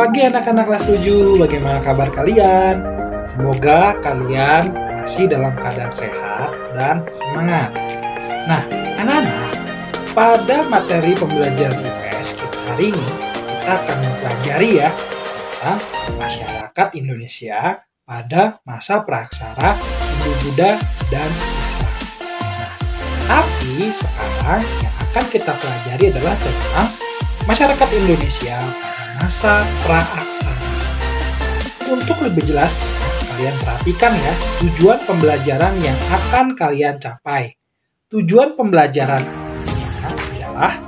pagi anak-anak kelas 7, bagaimana kabar kalian? Semoga kalian masih dalam keadaan sehat dan semangat. Nah, anak-anak, pada materi pembelajaran IPS kita hari ini, kita akan mempelajari ya tentang masyarakat Indonesia pada masa praksara Hindu-Buddha dan Islam. Nah, tapi sekarang yang akan kita pelajari adalah tentang masyarakat Indonesia pada masa praaksara. Untuk lebih jelas, kalian perhatikan ya tujuan pembelajaran yang akan kalian capai. Tujuan pembelajaran adalah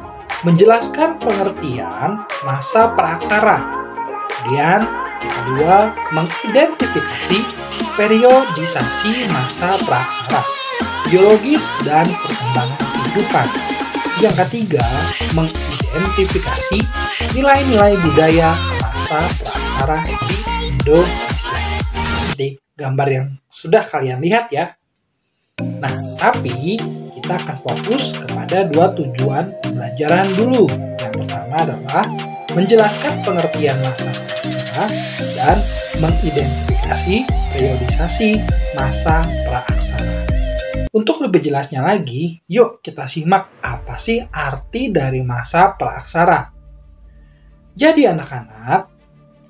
menjelaskan pengertian masa praaksara. Kemudian, yang kedua, mengidentifikasi periodisasi masa praaksara, geologis dan perkembangan kehidupan. Yang ketiga, mengidentifikasi nilai-nilai budaya masa praaksara di Indonesia. Seperti gambar yang sudah kalian lihat ya. Nah, tapi kita akan fokus kepada dua tujuan pembelajaran dulu. Yang pertama adalah menjelaskan pengertian masa praaksara dan mengidentifikasi periodisasi masa praaksara. Untuk lebih jelasnya lagi, yuk kita simak apa sih arti dari masa praaksara. Jadi anak-anak,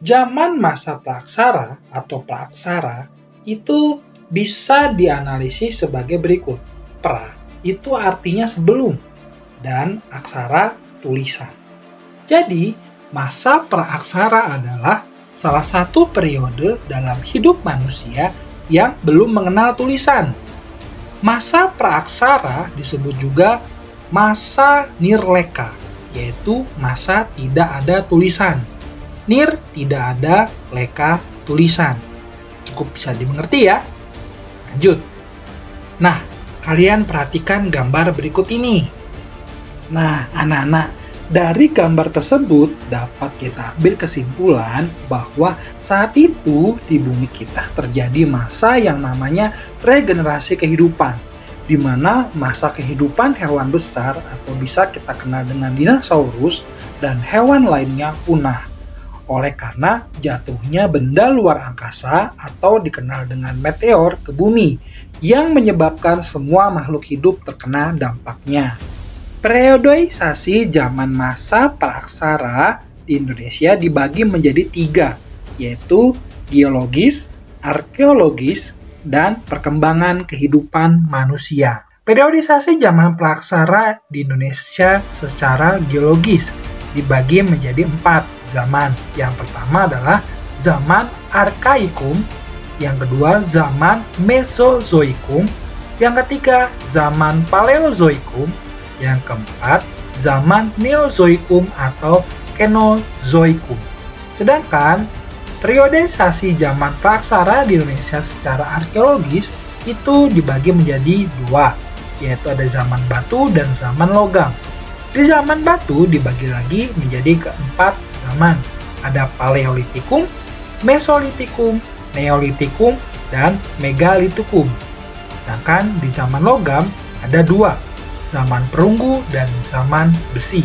zaman masa praaksara atau praaksara itu bisa dianalisis sebagai berikut. Pra itu artinya sebelum dan aksara tulisan. Jadi, masa praaksara adalah salah satu periode dalam hidup manusia yang belum mengenal tulisan. Masa praaksara disebut juga masa nirleka, yaitu masa tidak ada tulisan. Nir tidak ada, leka tulisan. Cukup bisa dimengerti ya? Lanjut. Nah, kalian perhatikan gambar berikut ini. Nah, anak-anak, dari gambar tersebut dapat kita ambil kesimpulan bahwa saat itu di bumi kita terjadi masa yang namanya regenerasi kehidupan, di mana masa kehidupan hewan besar atau bisa kita kenal dengan dinosaurus dan hewan lainnya punah oleh karena jatuhnya benda luar angkasa atau dikenal dengan meteor ke bumi yang menyebabkan semua makhluk hidup terkena dampaknya. Periodisasi zaman masa praaksara di Indonesia dibagi menjadi 3, yaitu geologis, arkeologis, dan perkembangan kehidupan manusia. Periodisasi zaman praaksara di Indonesia secara geologis dibagi menjadi 4 zaman. Yang pertama adalah zaman Arkaikum, yang kedua zaman Mesozoikum, yang ketiga zaman Paleozoikum, yang keempat zaman Neozoikum atau Kenozoikum. Sedangkan periodisasi zaman praaksara di Indonesia secara arkeologis itu dibagi menjadi 2, yaitu ada zaman batu dan zaman logam. Di zaman batu dibagi lagi menjadi keempat zaman. Ada Paleolitikum, Mesolitikum, Neolitikum, dan Megalitikum. Sedangkan di zaman logam ada 2, zaman perunggu dan zaman besi.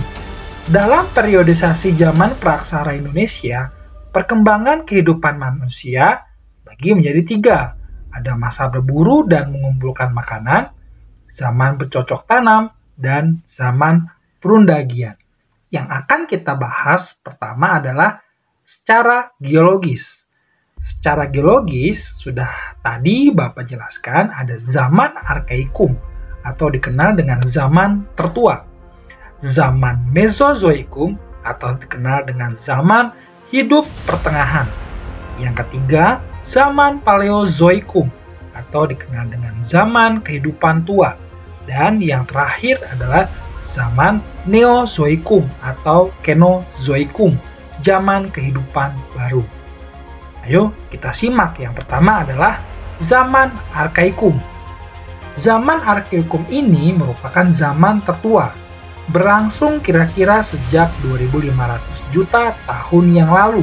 Dalam periodisasi zaman praaksara Indonesia, perkembangan kehidupan manusia bagi menjadi 3. Ada masa berburu dan mengumpulkan makanan, zaman bercocok tanam, dan zaman perundagian. Yang akan kita bahas pertama adalah secara geologis. Secara geologis, sudah tadi Bapak jelaskan ada zaman Arkaikum atau dikenal dengan zaman tertua. Zaman Mesozoikum atau dikenal dengan zaman hidup pertengahan. Yang ketiga, zaman Paleozoikum atau dikenal dengan zaman kehidupan tua. Dan yang terakhir adalah zaman Neozoikum atau Kenozoikum, zaman kehidupan baru. Ayo kita simak. Yang pertama adalah zaman Arkaikum. Zaman Arkaikum ini merupakan zaman tertua, berlangsung kira-kira sejak 2500 juta tahun yang lalu.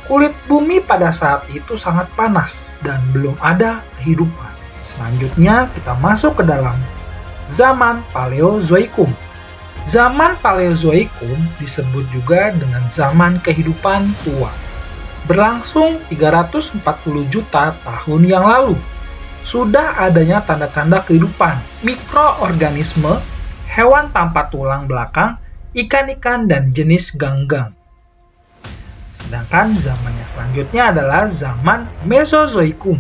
Kulit bumi pada saat itu sangat panas dan belum ada kehidupan. Selanjutnya kita masuk ke dalam zaman Paleozoikum. Zaman Paleozoikum disebut juga dengan zaman kehidupan tua. Berlangsung 340 juta tahun yang lalu. Sudah adanya tanda-tanda kehidupan, mikroorganisme, hewan tanpa tulang belakang, ikan-ikan, dan jenis ganggang. Sedangkan zaman yang selanjutnya adalah zaman Mesozoikum.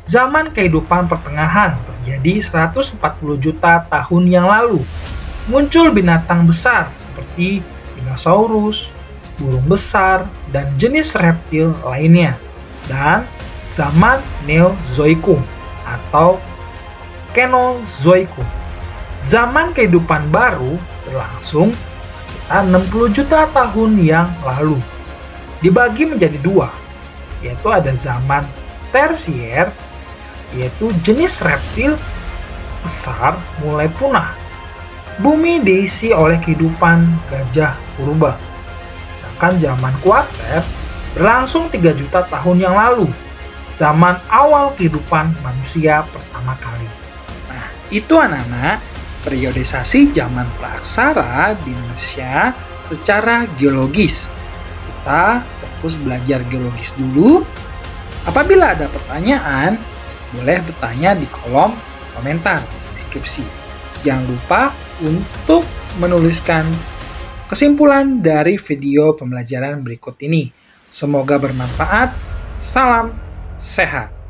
Zaman kehidupan pertengahan terjadi 140 juta tahun yang lalu. Muncul binatang besar seperti dinosaurus, burung besar, dan jenis reptil lainnya. Dan zaman Neozoikum atau Kenozoikum. Zaman kehidupan baru berlangsung sekitar 60 juta tahun yang lalu. Dibagi menjadi dua, yaitu ada zaman tersier, yaitu jenis reptil besar mulai punah. Bumi diisi oleh kehidupan gajah purba. Sedangkan zaman kuarter berlangsung 3 juta tahun yang lalu, zaman awal kehidupan manusia pertama kali. Nah, itu anak-anak periodisasi zaman praaksara di Indonesia secara geologis. Kita fokus belajar geologis dulu. Apabila ada pertanyaan, boleh bertanya di kolom komentar deskripsi. Jangan lupa untuk menuliskan kesimpulan dari video pembelajaran berikut ini. Semoga bermanfaat. Salam sehat.